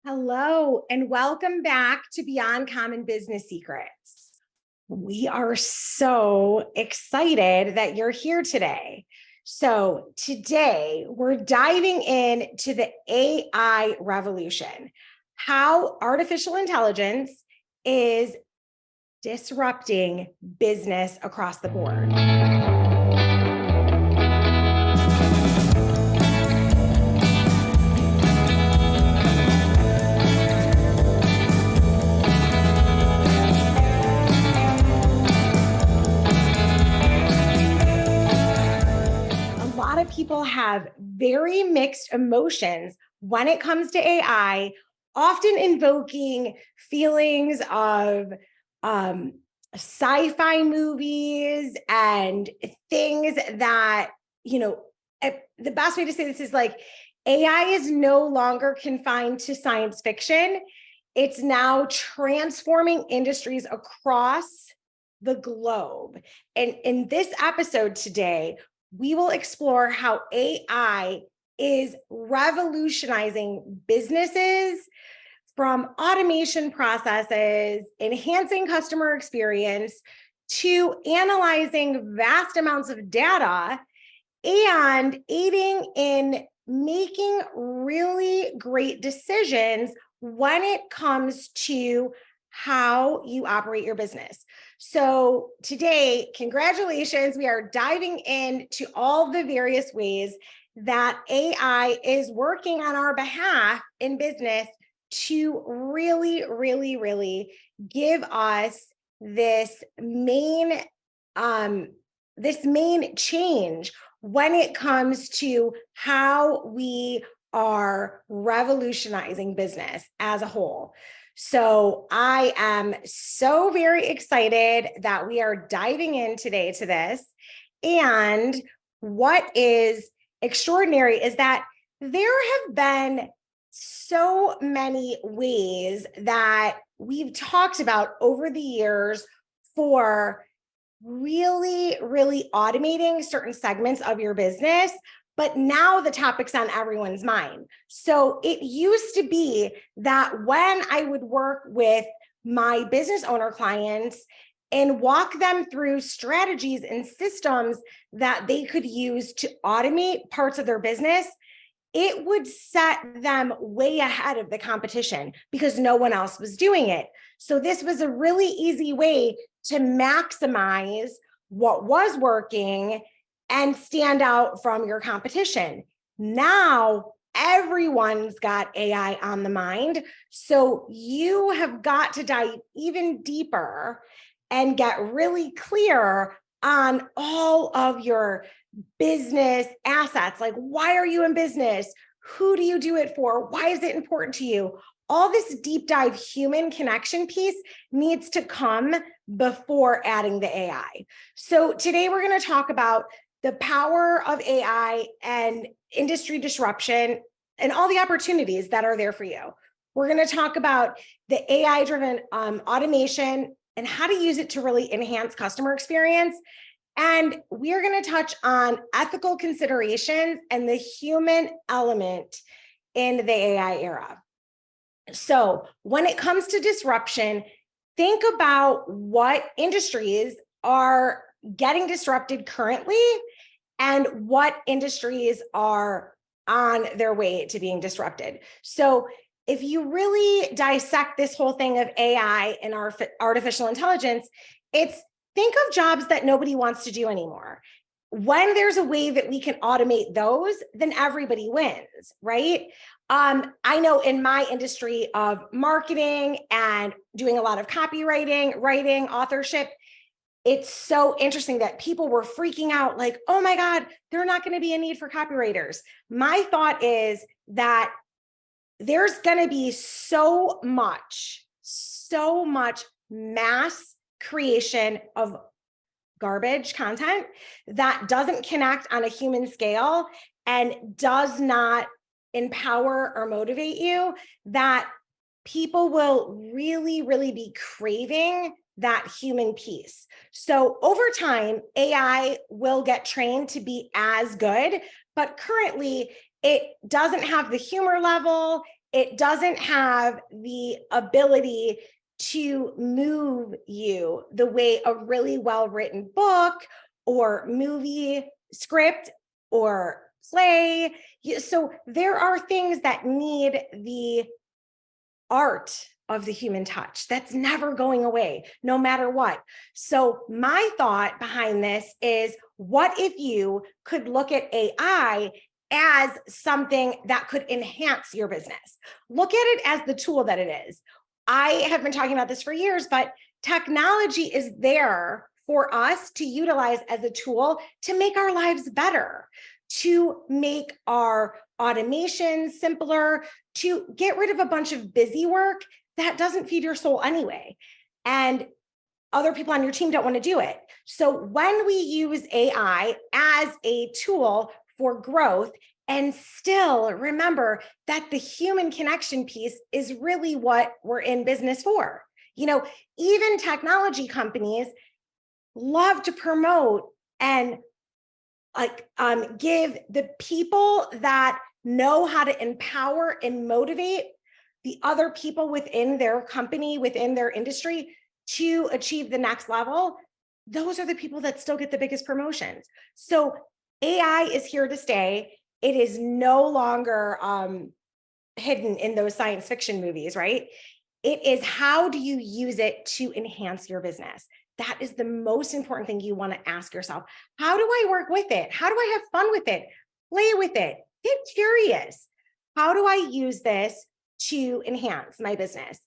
Hello, and welcome back to Beyond Common Business Secrets. We are so excited that you're here today. So today we're diving into the AI revolution, how artificial intelligence is disrupting business across the board. People have very mixed emotions when it comes to AI, often invoking feelings of sci-fi movies and things that, the best way to say this is like AI is no longer confined to science fiction. It's now transforming industries across the globe. And in this episode today, we will explore how AI is revolutionizing businesses, from automation processes, enhancing customer experience, to analyzing vast amounts of data and aiding in making really great decisions when it comes to how you operate your business. So today, congratulations, we are diving into all the various ways that AI is working on our behalf in business to really give us this main change when it comes to how we are revolutionizing business as a whole. So I am so very excited that we are diving in today to this. And what is extraordinary is that there have been so many ways that we've talked about over the years for really automating certain segments of your business. But now the topic's on everyone's mind. So it used to be that when I would work with my business owner clients and walk them through strategies and systems that they could use to automate parts of their business, it would set them way ahead of the competition because no one else was doing it. So this was a really easy way to maximize what was working and stand out from your competition. Now, everyone's got AI on the mind. So you have got to dive even deeper and get really clear on all of your business assets. Like, why are you in business? Who do you do it for? Why is it important to you? All this deep dive human connection piece needs to come before adding the AI. So today we're going to talk about the power of AI and industry disruption and all the opportunities that are there for you. We're going to talk about the AI-driven automation and how to use it to really enhance customer experience. And we are going to touch on ethical considerations and the human element in the AI era. So when it comes to disruption, think about what industries are getting disrupted currently and what industries are on their way to being disrupted. So if you really dissect this whole thing of AI and our artificial intelligence, it's think of jobs that nobody wants to do anymore. When there's a way that we can automate those, then everybody wins, right? I know in my industry of marketing and doing a lot of copywriting, writing, authorship, it's so interesting that people were freaking out like, oh my God, there's not going to be a need for copywriters. My thought is that there's going to be so much mass creation of garbage content that doesn't connect on a human scale and does not empower or motivate you, that people will really be craving that human piece. So over time, AI will get trained to be as good, but currently it doesn't have the humor level. It doesn't have the ability to move you the way a really well-written book or movie script or play. So there are things that need the art of the human touch that's never going away, no matter what. So my thought behind this is, what if you could look at AI as something that could enhance your business? Look at it as the tool that it is. I have been talking about this for years, but technology is there for us to utilize as a tool to make our lives better, to make our automation simpler, to get rid of a bunch of busy work that doesn't feed your soul anyway. And other people on your team don't want to do it. So when we use AI as a tool for growth, and still remember that the human connection piece is really what we're in business for. Even technology companies love to promote and give the people that know how to empower and motivate the other people within their company, within their industry, to achieve the next level. Those are the people that still get the biggest promotions. So AI is here to stay. It is no longer hidden in those science fiction movies, right? It is, how do you use it to enhance your business? That is the most important thing you want to ask yourself. How do I work with it? How do I have fun with it? Play with it. Get curious. How do I use this to enhance my business?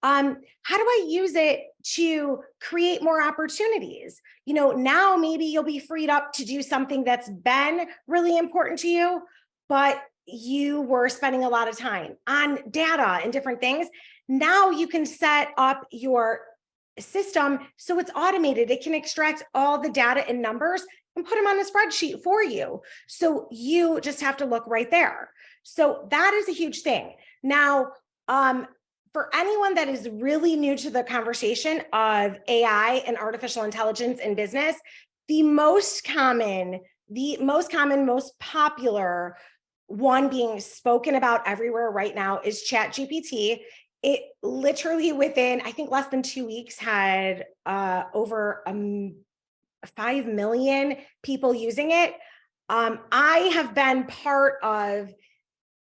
How do I use it to create more opportunities? Now maybe you'll be freed up to do something that's been really important to you, but you were spending a lot of time on data and different things. Now you can set up your system so it's automated. It can extract all the data and numbers and put them on a spreadsheet for you. So you just have to look right there. So that is a huge thing. Now, for anyone that is really new to the conversation of AI and artificial intelligence in business, the most common, most popular one being spoken about everywhere right now is ChatGPT. It literally within, I think, less than 2 weeks had over 5 million people using it. I have been part of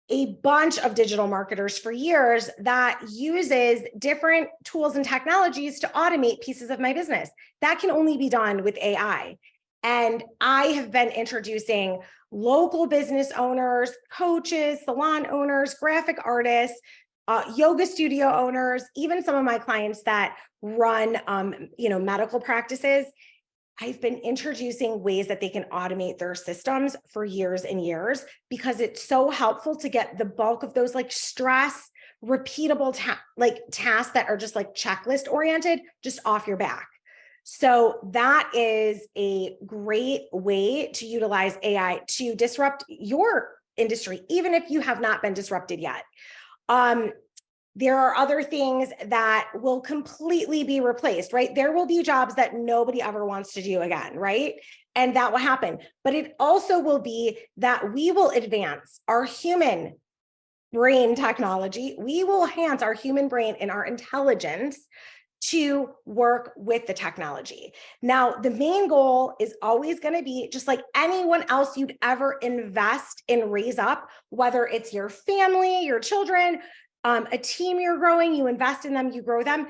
a bunch of digital marketers for years that uses different tools and technologies to automate pieces of my business. That can only be done with AI. And I have been introducing local business owners, coaches, salon owners, graphic artists, yoga studio owners, even some of my clients that run, medical practices. I've been introducing ways that they can automate their systems for years and years, because it's so helpful to get the bulk of those stress, repeatable tasks that are just checklist oriented, just off your back. So that is a great way to utilize AI to disrupt your industry, even if you have not been disrupted yet. There are other things that will completely be replaced, right? There will be jobs that nobody ever wants to do again, right? And that will happen. But it also will be that we will advance our human brain technology. We will enhance our human brain and our intelligence to work with the technology. Now, the main goal is always going to be, just like anyone else you'd ever invest and raise up, whether it's your family, your children, a team you're growing, you invest in them, you grow them,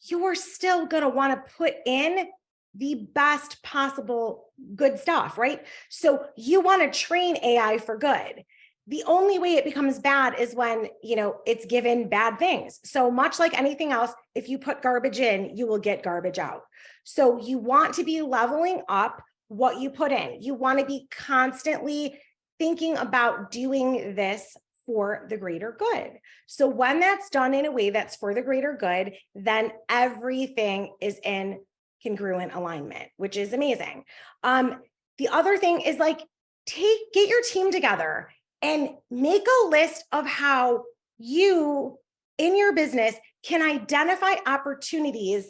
you're still going to want to put in the best possible good stuff, right? So you want to train AI for good. The only way it becomes bad is when, it's given bad things. So much like anything else, if you put garbage in, you will get garbage out. So you want to be leveling up what you put in. You want to be constantly thinking about doing this for the greater good. So when that's done in a way that's for the greater good, then everything is in congruent alignment, which is amazing. The other thing is get your team together and make a list of how you in your business can identify opportunities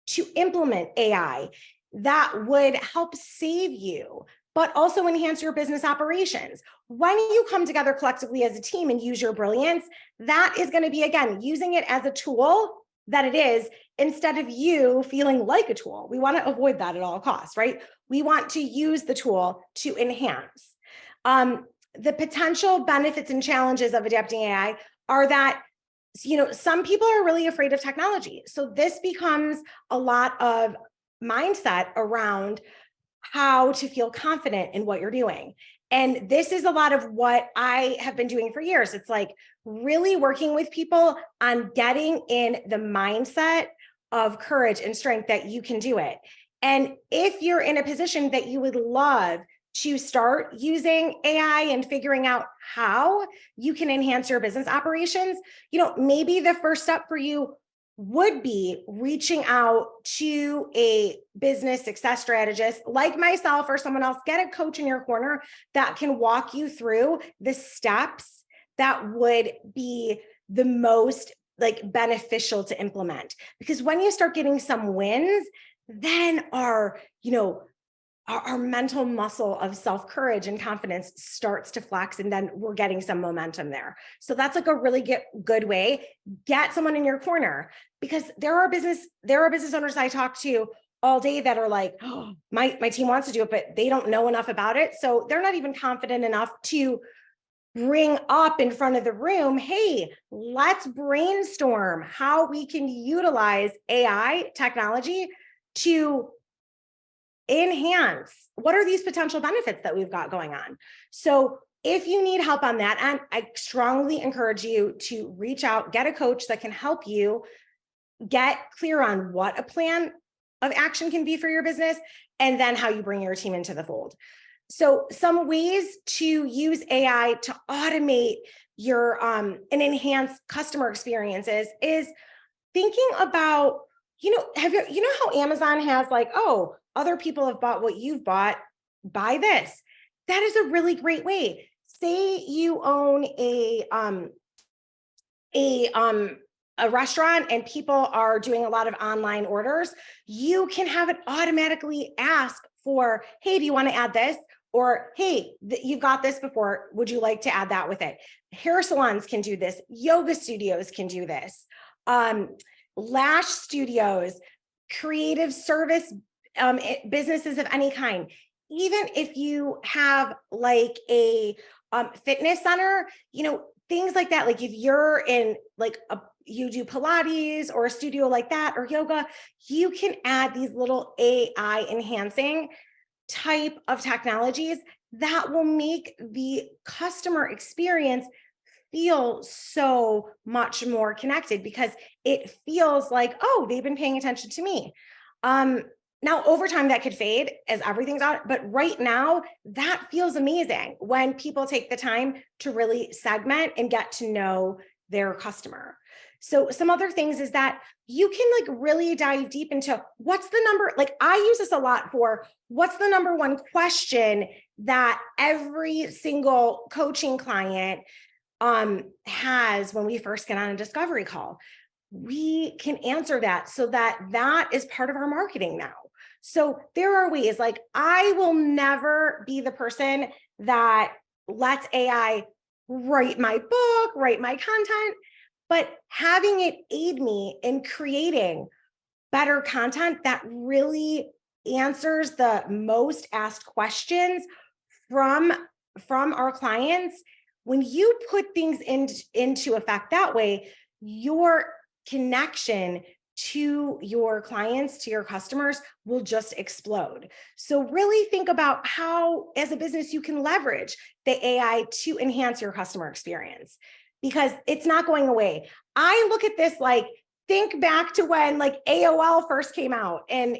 to implement AI that would help save you but also enhance your business operations. When you come together collectively as a team and use your brilliance, that is going to be, again, using it as a tool that it is, instead of you feeling like a tool. We want to avoid that at all costs, right? We want to use the tool to enhance. The potential benefits and challenges of adapting AI are that, some people are really afraid of technology. So this becomes a lot of mindset around how to feel confident in what you're doing. And this is a lot of what I have been doing for years. It's like really working with people on getting in the mindset of courage and strength that you can do it. And if you're in a position that you would love to start using AI and figuring out how you can enhance your business operations, maybe the first step for you would be reaching out to a business success strategist like myself or someone else. Get a coach in your corner that can walk you through the steps that would be the most beneficial to implement. Because when you start getting some wins, then our mental muscle of self-courage and confidence starts to flex, and then we're getting some momentum there. So that's a really good way. Get someone in your corner, because there are business owners I talk to all day that are like, oh, my team wants to do it, but they don't know enough about it. So they're not even confident enough to bring up in front of the room, hey, let's brainstorm how we can utilize AI technology to enhance what are these potential benefits that we've got going on. So if you need help on that, and I strongly encourage you to reach out, get a coach that can help you get clear on what a plan of action can be for your business, and then how you bring your team into the fold. So some ways to use AI to automate your and enhance customer experiences is thinking about, have you how Amazon has oh, other people have bought what you've bought, buy this. That is a really great way. Say you own a restaurant and people are doing a lot of online orders. You can have it automatically ask for, hey, do you want to add this? Or, hey, you've got this before, would you like to add that with it? Hair salons can do this. Yoga studios can do this. Lash studios, creative service businesses of any kind. Even if you have a fitness center, things like that. If you're in you do Pilates or a studio like that, or yoga, you can add these little AI enhancing type of technologies that will make the customer experience feel so much more connected, because it feels like, oh, they've been paying attention to me. Now, over time, that could fade as everything's out. But right now, that feels amazing when people take the time to really segment and get to know their customer. So some other things is that you can really dive deep into what's the number, I use this a lot for what's the number one question that every single coaching client has when we first get on a discovery call. We can answer that so that is part of our marketing now. So there are ways, I will never be the person that lets AI write my book, write my content, but having it aid me in creating better content that really answers the most asked questions from our clients. When you put things into effect that way, your connection to your clients, to your customers, will just explode. So really think about how, as a business, you can leverage the AI to enhance your customer experience, because it's not going away. I look at this think back to when AOL first came out and,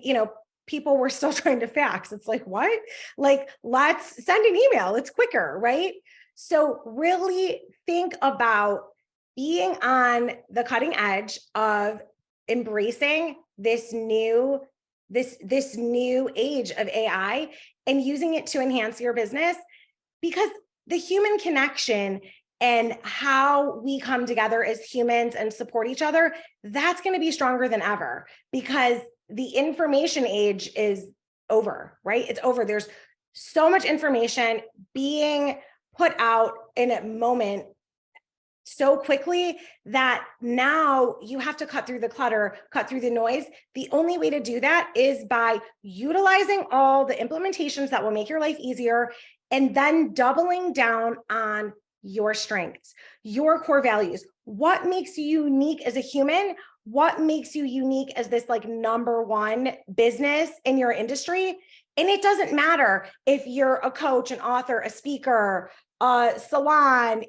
people were still trying to fax. It's what? Let's send an email. It's quicker, right? So really think about being on the cutting edge of embracing this new age of AI and using it to enhance your business, because the human connection and how we come together as humans and support each other, that's going to be stronger than ever, because the information age is over, right? It's over. There's so much information being put out in a moment so quickly that now you have to cut through the clutter, cut through the noise. The only way to do that is by utilizing all the implementations that will make your life easier, and then doubling down on your strengths, your core values. What makes you unique as a human? What makes you unique as this like number one business in your industry? And it doesn't matter if you're a coach, an author, a speaker, a salon,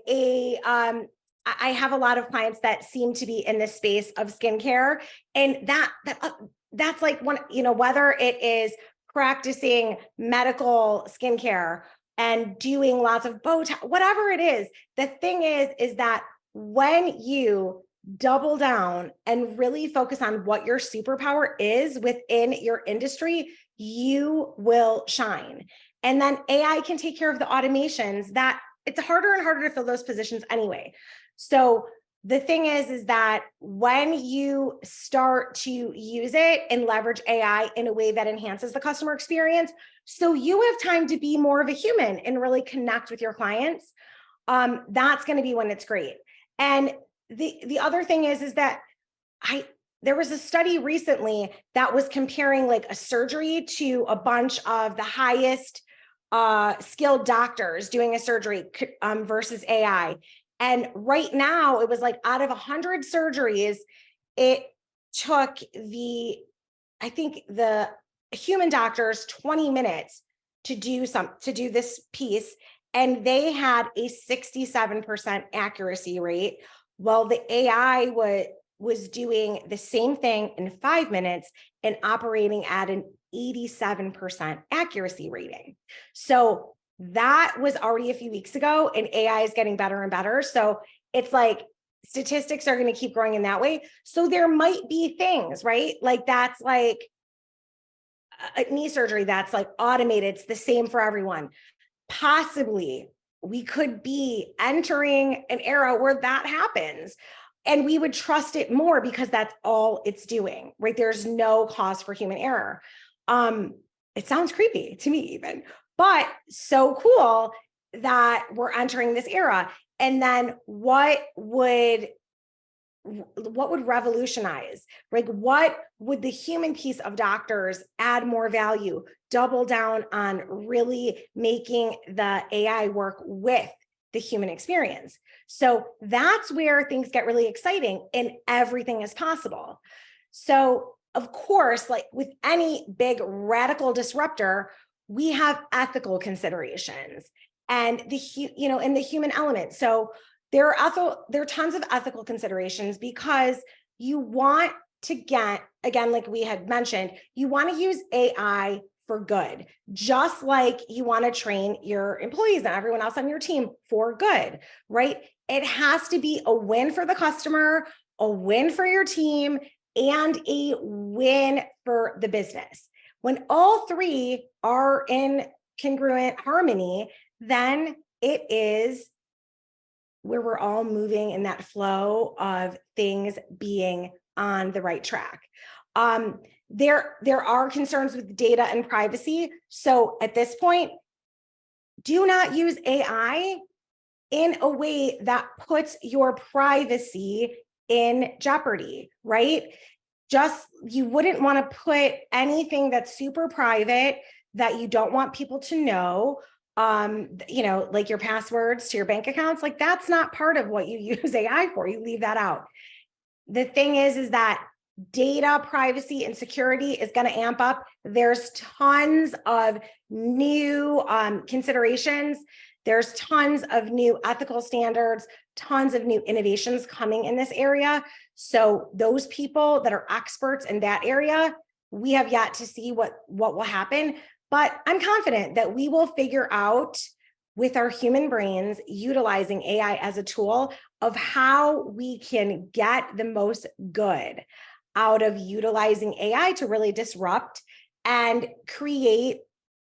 I have a lot of clients that seem to be in this space of skincare, and that's like one, whether it is practicing medical skincare and doing lots of Botox, whatever it is. The thing is that when you double down and really focus on what your superpower is within your industry, you will shine. And then AI can take care of the automations that it's harder and harder to fill those positions anyway. So the thing is that when you start to use it and leverage AI in a way that enhances the customer experience, so you have time to be more of a human and really connect with your clients, that's going to be when it's great. And the other thing is that there was a study recently that was comparing like a surgery to a bunch of the highest skilled doctors doing a surgery versus AI. And right now it was like out of 100 surgeries, it took the human doctors 20 minutes to do this piece, and they had a 67% accuracy rate. Well, the AI was doing the same thing in 5 minutes and operating at an 87% accuracy rating. So that was already a few weeks ago, and AI is getting better and better. So it's like statistics are going to keep growing in that way. So there might be things, right? Like that's like a knee surgery that's like automated. It's the same for everyone. Possibly we could be entering an era where that happens, and we would trust it more because that's all it's doing, right? There's no cause for human error. It sounds creepy to me even, but so cool that we're entering this era. And then what would revolutionize? Like, what would the human piece of doctors add more value, double down on really making the AI work with the human experience? So that's where things get really exciting, and everything is possible. So of course, like with any big radical disruptor, we have ethical considerations and in the human element. So there are tons of ethical considerations, because you want to get, again, like we had mentioned, you want to use AI for good, just like you want to train your employees and everyone else on your team for good, right? It has to be a win for the customer, a win for your team, and a win for the business. When all three are in congruent harmony, then it is where we're all moving in that flow of things being on the right track. There are concerns with data and privacy. So at this point, do not use AI in a way that puts your privacy in jeopardy, right? You wouldn't want to put anything that's super private that you don't want people to know, like your passwords to your bank accounts. Like that's not part of what you use AI for. You leave that out. The thing is that data privacy and security is going to amp up. There's tons of new considerations. There's tons of new ethical standards, tons of new innovations coming in this area. So those people that are experts in that area, we have yet to see what will happen. But I'm confident that we will figure out with our human brains, utilizing AI as a tool, of how we can get the most good out of utilizing AI to really disrupt and create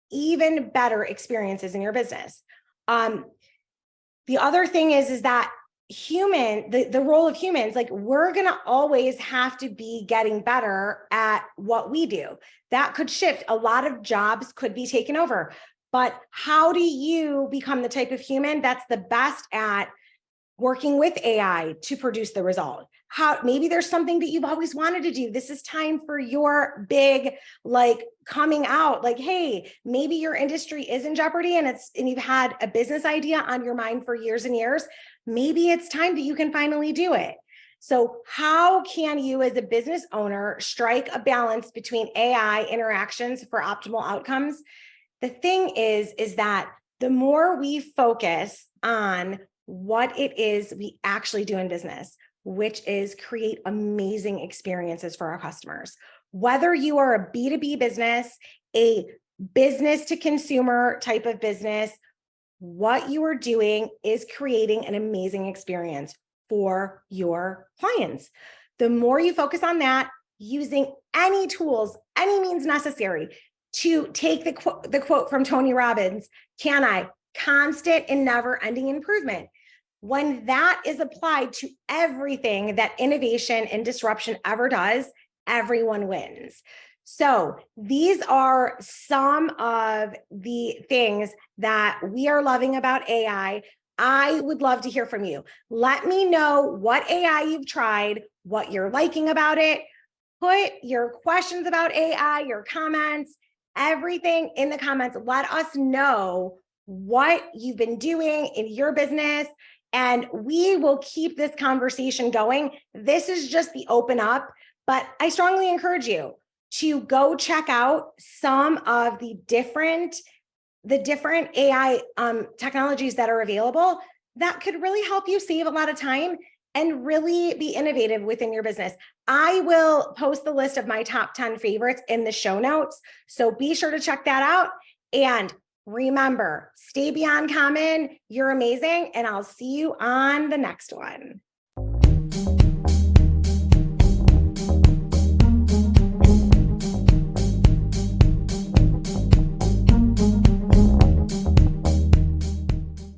even better experiences in your business. The other thing is that the role of humans, like we're going to always have to be getting better at what we do. That could shift. A lot of jobs could be taken over, but how do you become the type of human that's the best at working with AI to produce the result? How maybe there's something that you've always wanted to do. This is time for your big, like, coming out, like, hey, maybe your industry is in jeopardy and you've had a business idea on your mind for years and years. Maybe it's time that you can finally do it. So how can you as a business owner strike a balance between AI interactions for optimal outcomes? The thing is that the more we focus on what it is we actually do in business, which is create amazing experiences for our customers. Whether you are a B2B business, a business to consumer type of business, what you are doing is creating an amazing experience for your clients. The more you focus on that, using any tools, any means necessary to take the quote from Tony Robbins, can I? Constant and never ending improvement. When that is applied to everything that innovation and disruption ever does, everyone wins. So these are some of the things that we are loving about AI. I would love to hear from you. Let me know what AI you've tried, what you're liking about it. Put your questions about AI, your comments, everything in the comments. Let us know what you've been doing in your business, and we will keep this conversation going. This is just the open up, but I strongly encourage you to go check out some of the different AI technologies that are available that could really help you save a lot of time and really be innovative within your business. I will post the list of my top 10 favorites in the show notes, so be sure to check that out. And remember, stay beyond common. You're amazing, and I'll see you on the next one.